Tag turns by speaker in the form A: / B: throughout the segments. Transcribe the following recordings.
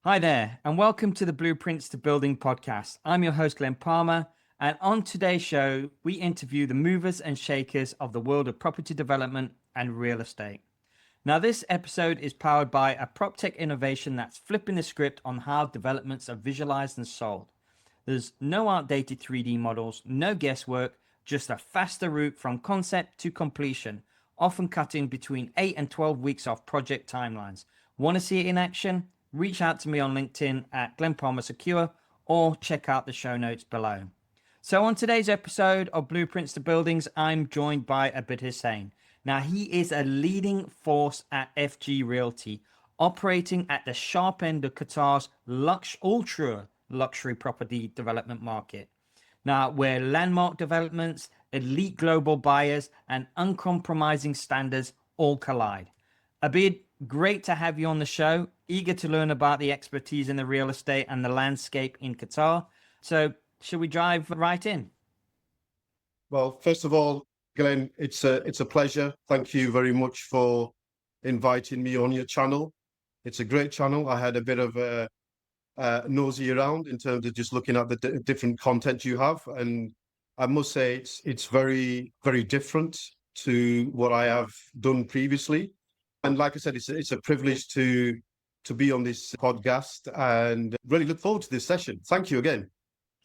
A: Hi there, and welcome to the Blueprints to Building podcast. I'm your host, Glen Palmer, and on today's show, we interview the movers and shakers of the world of property development and real estate. Now, this episode is powered by a prop tech innovation that's flipping the script on how developments are visualized and sold. There's no outdated 3D models, no guesswork, just a faster route from concept to completion, often cutting between 8 and 12 weeks off project timelines. Want to see it in action? Reach out to me on LinkedIn at Glen Palmer Secure or check out the show notes below. So on today's episode of Blueprints to Buildings, I'm joined by Abid Hussain. Now, he is a leading force at FG Realty, operating at the sharp end of Qatar's ultra luxury property development market. Now, where landmark developments, elite global buyers, and uncompromising standards all collide. Abid, great to have you on the show. Eager to learn about the expertise in the real estate and the landscape in Qatar. So, should we dive right in?
B: Well, first of all, Glenn, it's a pleasure. Thank you very much for inviting me on your channel. It's a great channel. I had a bit of a nosy around in terms of just looking at the different content you have, and I must say it's very, very different to what I have done previously. And like I said, it's a privilege to be on this podcast, and really look forward to this session. Thank you again.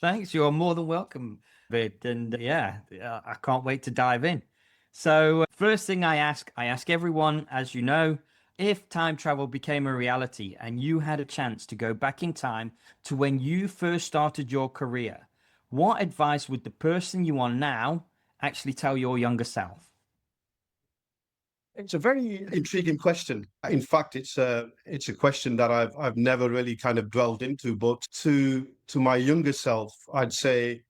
A: Thanks. You're more than welcome, Abid. And I can't wait to dive in. So, first thing I ask everyone, as you know, if time travel became a reality and you had a chance to go back in time to when you first started your career, what advice would the person you are now actually tell your younger self?
B: It's a very intriguing question. In fact, it's a question that I've never really kind of dwelled into. But to my younger self, I'd say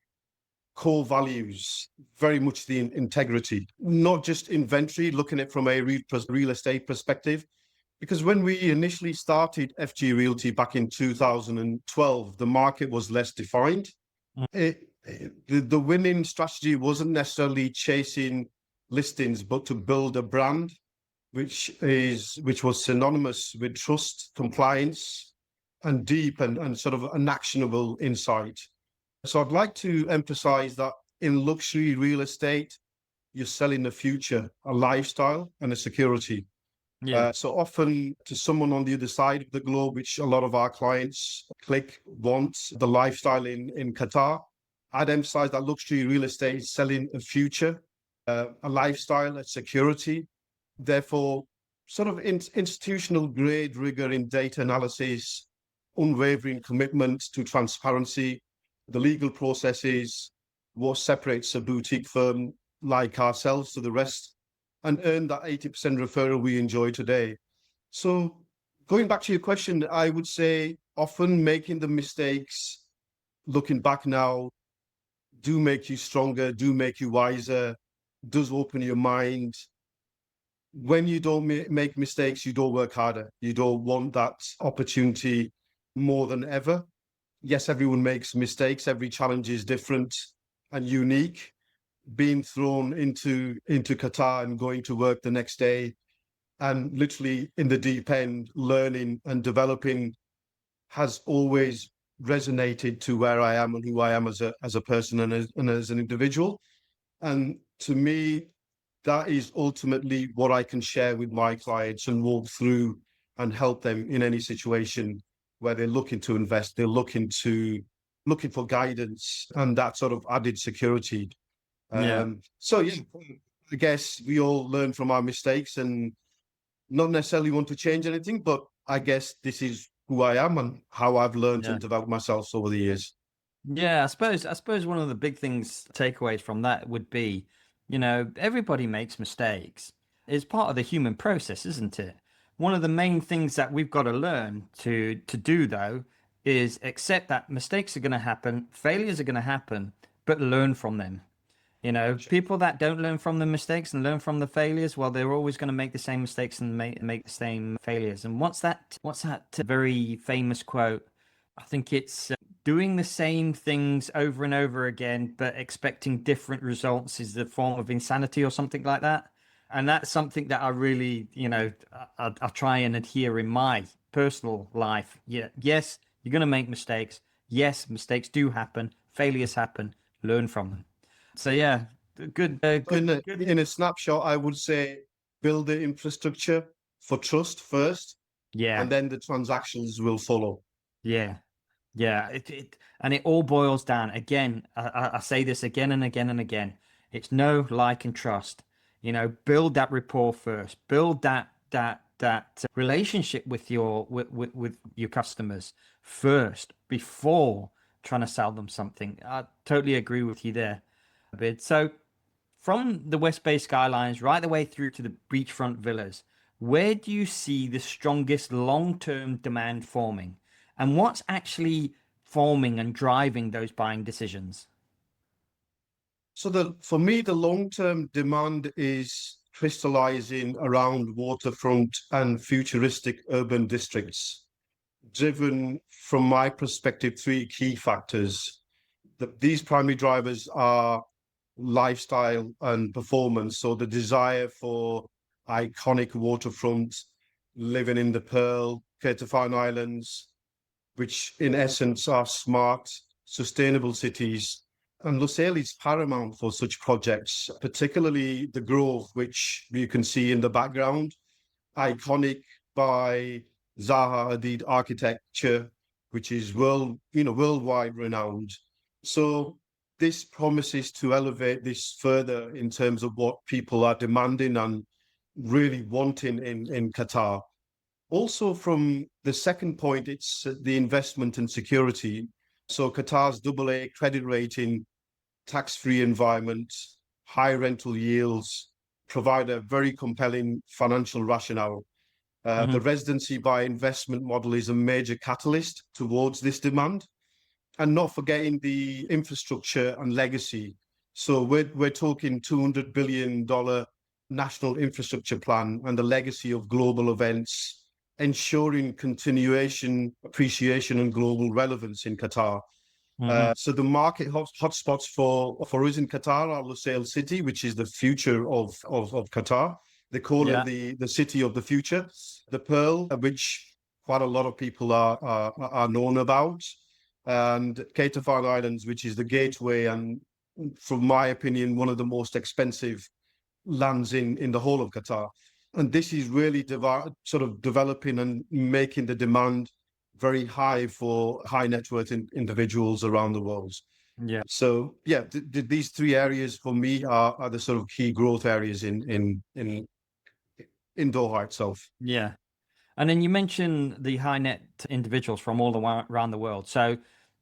B: core values, very much the integrity, not just inventory, looking at it from a real estate perspective. Because when we initially started FG Realty back in 2012, the market was less defined. The winning strategy wasn't necessarily chasing listings, but to build a brand which was synonymous with trust, compliance, and deep and sort of an actionable insight. So I'd like to emphasize that in luxury real estate, you're selling a future, a lifestyle, and a security.
A: Yeah.
B: So often to someone on the other side of the globe, which a lot of our clients want the lifestyle in Qatar, I'd emphasize that luxury real estate is selling a future, a lifestyle, a security. Therefore, sort of institutional grade rigor in data analysis, unwavering commitment to transparency, the legal processes, what separates a boutique firm like ourselves to the rest, and earn that 80% referral we enjoy today. So going back to your question, I would say often making the mistakes, looking back now, do make you stronger, do make you wiser, does open your mind. When you don't make mistakes, you don't work harder. You don't want that opportunity more than ever. Yes, everyone makes mistakes. Every challenge is different and unique. Being thrown into Qatar and going to work the next day and literally in the deep end, learning and developing has always resonated to where I am and who I am as a person and as an individual. And to me, that is ultimately what I can share with my clients and walk through and help them in any situation where they're looking to invest, they're looking for guidance and that sort of added security. So yeah, I guess we all learn from our mistakes and not necessarily want to change anything, but I guess this is who I am and how I've learned and developed myself over the years.
A: Yeah, I suppose one of the big things takeaways from that would be, everybody makes mistakes. It's part of the human process, isn't it? One of the main things that we've got to learn to do though is accept that mistakes are going to happen, failures are going to happen, but learn from them. People that don't learn from the mistakes and learn from the failures, well, they're always going to make the same mistakes and make the same failures. And what's that very famous quote? I think it's doing the same things over and over again, but expecting different results is the form of insanity or something like that. And that's something that I really, I try and adhere in my personal life. Yeah, yes, you're going to make mistakes. Yes, mistakes do happen. Failures happen. Learn from them. So yeah, good, good.
B: In a snapshot, I would say build the infrastructure for trust first,
A: Yeah,
B: and then the transactions will follow.
A: yeah. Yeah, and it all boils down again. I say this again and again and again. It's know, like, and trust. Build that rapport first. Build that relationship with with your customers first before trying to sell them something. I totally agree with you there, Abid. So from the West Bay skylines right the way through to the beachfront villas, where do you see the strongest long-term demand forming? And what's actually forming and driving those buying decisions?
B: So for me, the long-term demand is crystallizing around waterfront and futuristic urban districts, driven from my perspective, three key factors. These primary drivers are lifestyle and performance. So the desire for iconic waterfront, living in the Pearl, Qetaifan Islands, which in essence are smart, sustainable cities. And Lusail is paramount for such projects, particularly the Grove, which you can see in the background, iconic by Zaha Hadid architecture, which is worldwide renowned. So this promises to elevate this further in terms of what people are demanding and really wanting in Qatar. Also, from the second point, it's the investment and security. So Qatar's AA credit rating, tax-free environment, high rental yields provide a very compelling financial rationale. The
A: Hmm.
B: residency by investment model is a major catalyst towards this demand, and not forgetting the infrastructure and legacy. So we're talking $200 billion national infrastructure plan and the legacy of global events, ensuring continuation, appreciation, and global relevance in Qatar.
A: Hmm.
B: So the market hotspots for us in Qatar are Lusail City, which is the future of Qatar. They call it
A: Yeah.
B: the city of the future. The Pearl, which quite a lot of people are known about, and Qetaifan Islands, which is the gateway and, from my opinion, one of the most expensive lands in the whole of Qatar. And this is really sort of developing and making the demand very high for high net worth individuals around the world.
A: Yeah.
B: So yeah, these three areas for me are the sort of key growth areas in Doha itself.
A: Yeah. And then you mentioned the high net individuals from all around the world. So,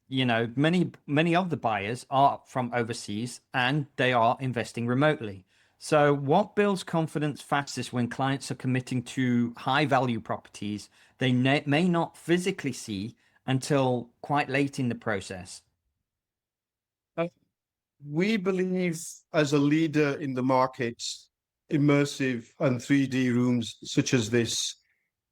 A: many of the buyers are from overseas and they are investing remotely. So, what builds confidence fastest when clients are committing to high value properties they may not physically see until quite late in the process?
B: Uh, We believe, as a leader in the market, immersive and 3D rooms such as this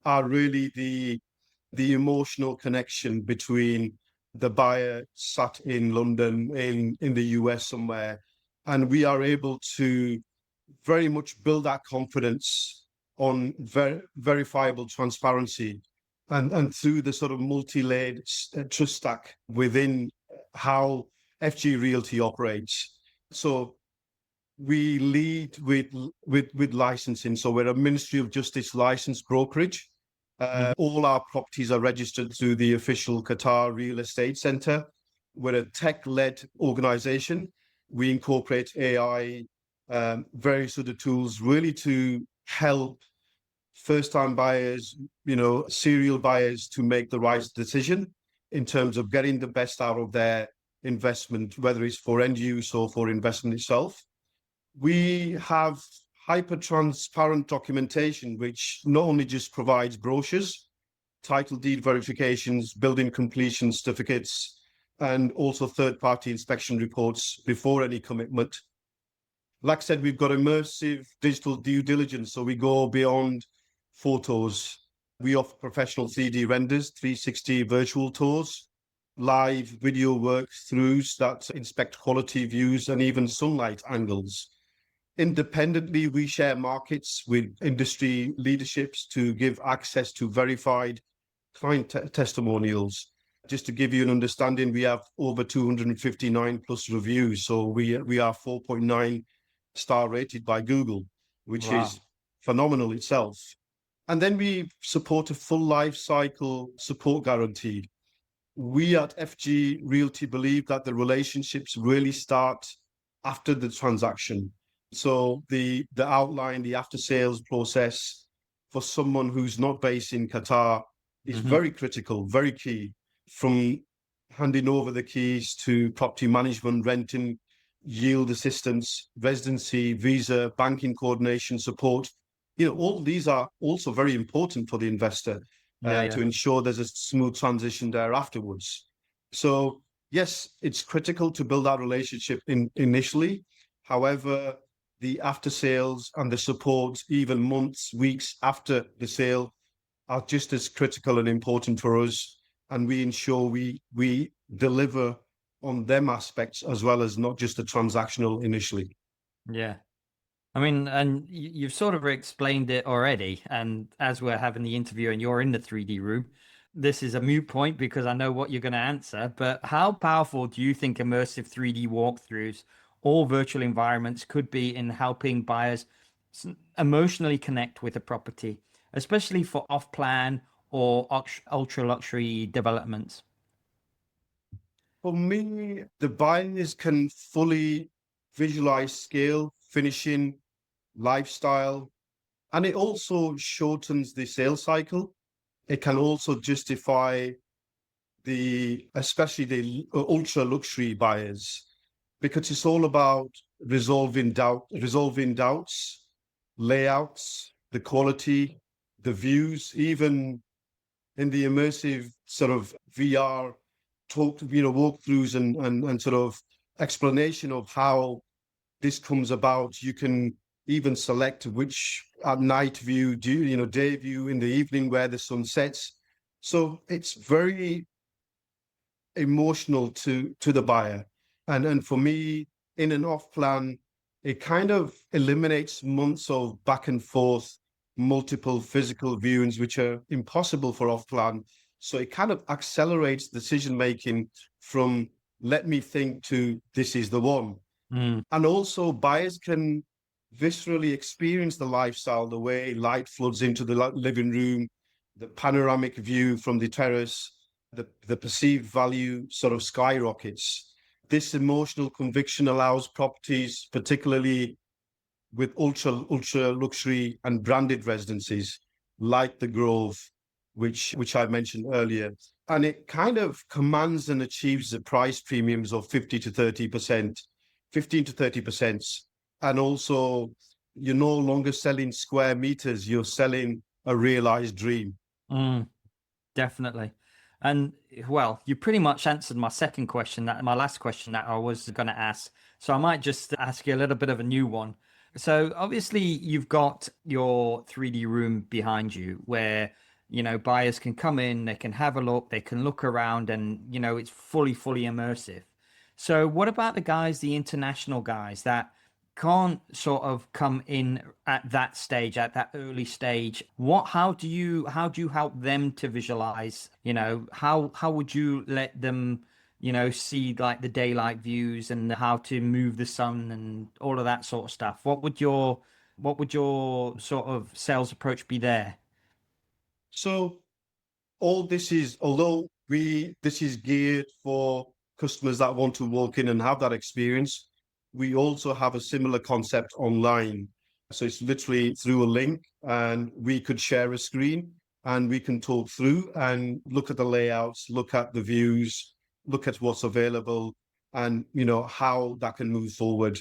B: are really the emotional connection between the buyer sat in London, in the US somewhere, and we are able to very much build that confidence on verifiable transparency and through the sort of multi-layered trust stack within how FG Realty operates. So we lead with licensing. So we're a Ministry of Justice licensed brokerage.
A: Mhm.
B: All our properties are registered through the official Qatar Real Estate Center. We're a tech-led organization. We incorporate AI, various other tools, really to help first-time buyers, serial buyers, to make the right decision in terms of getting the best out of their investment, whether it's for end use or for investment itself. We have hyper transparent documentation, which not only just provides brochures, title deed verifications, building completion certificates, and also third party inspection reports before any commitment. Like I said, we've got immersive digital due diligence. So we go beyond photos. We offer professional 3D renders, 360 virtual tours, live video workthroughs that inspect quality views and even sunlight angles. Independently, we share markets with industry leaderships to give access to verified testimonials. Just to give you an understanding, we have over 259 plus reviews. So we are 4.9 star rated by Google, which
A: Wow.
B: is phenomenal itself. And then we support a full life cycle support guarantee. We at FG Realty believe that the relationships really start after the transaction. So the outline, the after sales process for someone who's not based in Qatar is
A: Hmm.
B: very critical, very key. From handing over the keys to property management, renting, yield assistance, residency, visa, banking coordination, support. All these are also very important for the investor
A: Yeah, yeah.
B: to ensure there's a smooth transition there afterwards. So yes, it's critical to build that relationship initially. However, the after sales and the support, even months, weeks after the sale, are just as critical and important for us. And we ensure we deliver on them aspects as well as not just the transactional initially.
A: Yeah. I mean, and you've sort of explained it already. And as we're having the interview and you're in the 3D room, this is a moot point because I know what you're going to answer. But how powerful do you think immersive 3D walkthroughs or virtual environments could be in helping buyers emotionally connect with a property, especially for off-plan or ultra luxury developments?
B: For me, the buyers can fully visualize scale, finishing, lifestyle, and it also shortens the sales cycle. It can also justify especially the ultra luxury buyers, because it's all about resolving doubts, layouts, the quality, the views, even in the immersive sort of VR walkthroughs and sort of explanation of how this comes about. You can even select which at night view, day view, in the evening where the sun sets. So it's very emotional to the buyer. And for me, in an off plan, it kind of eliminates months of back and forth, multiple physical viewings, which are impossible for off plan. So it kind of accelerates decision making from let me think to this is the one.
A: Mm,
B: And also buyers can viscerally experience the lifestyle, the way light floods into the living room, the panoramic view from the terrace, the perceived value sort of skyrockets. This emotional conviction allows properties, particularly with ultra luxury and branded residences like the Grove, which I mentioned earlier. And it kind of commands and achieves the price premiums of 50 to 30%, 15 to 30%. And also, you're no longer selling square meters, you're selling a realized dream.
A: mm. Definitely. And well, you pretty much answered my second question, that my last question that I was going to ask. So I might just ask you a little bit of a new one. So obviously you've got your 3D room behind you where, buyers can come in, they can have a look, they can look around and, it's fully immersive. So what about the guys, the international guys that can't sort of come in at that stage, at that early stage? How do you help them to visualize? How would you let them, see like the daylight views and how to move the sun and all of that sort of stuff? What would your sort of sales approach be there?
B: So all this is, although this is geared for customers that want to walk in and have that experience, we also have a similar concept online. So it's literally through a link, and we could share a screen and we can talk through and look at the layouts, look at the views, look at what's available, and how that can move forward.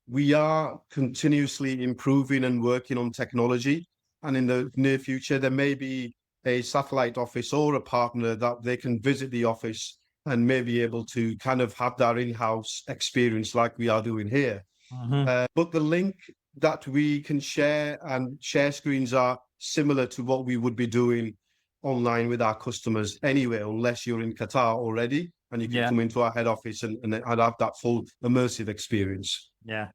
B: We are continuously improving and working on technology. And in the near future, there may be a satellite office or a partner that they can visit the office and may be able to kind of have that in-house experience like we are doing here.
A: Hmm.
B: But the link that we can share and share screens are similar to what we would be doing online with our customers anyway, unless you're in Qatar already and you can
A: Yeah,
B: come into our head office and have that full immersive experience.
A: yeah.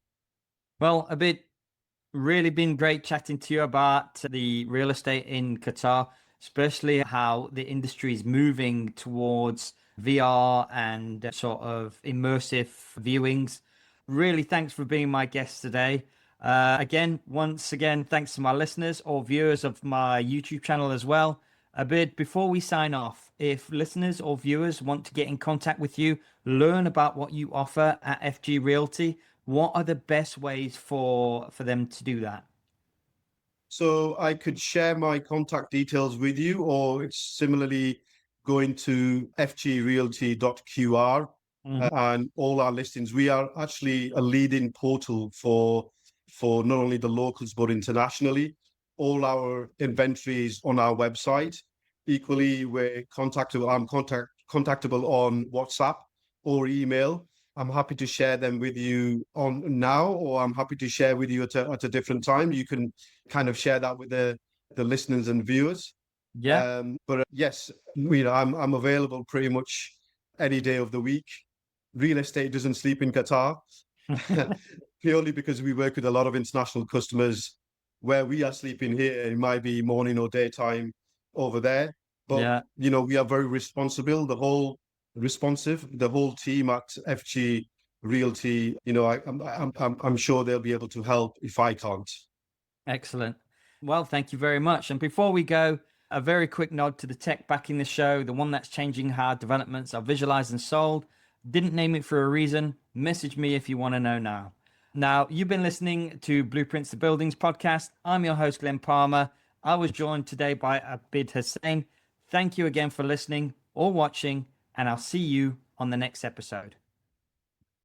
A: Well, really been great chatting to you about the real estate in Qatar. especially how the industry is moving towards VR and sort of immersive viewings. Really, thanks for being my guest today. Once again, thanks to my listeners or viewers of my YouTube channel as well. Abid, before we sign off, if listeners or viewers want to get in contact with you, learn about what you offer at FG Realty, what are the best ways for them to do that?
B: So I could share my contact details with you, or it's similarly going to fgrealty.qr
A: Mhm.
B: and all our listings. We are actually a leading portal for not only the locals but internationally. All our inventory is on our website. Equally, we're contactable. I'm contactable on WhatsApp or email. I'm happy to share them with you on now, or I'm happy to share with you at a different time. You can kind of share that with the listeners and viewers.
A: Yeah.
B: But yes, I'm available pretty much any day of the week. Real estate doesn't sleep in Qatar, purely because we work with a lot of international customers. Where we are sleeping here, it might be morning or daytime over there. But
A: Yeah.
B: we are very responsible. The whole team at FG Realty. I'm sure they'll be able to help if I can't.
A: Excellent. Well, thank you very much. And before we go, a very quick nod to the tech back in the show, the one that's changing how developments are visualized and sold. Didn't name it for a reason. Message me if you want to know now. Now, you've been listening to Blueprints to Buildings podcast. I'm your host, Glen Palmer. I was joined today by Abid Hussain. Thank you again for listening or watching, and I'll see you on the next episode.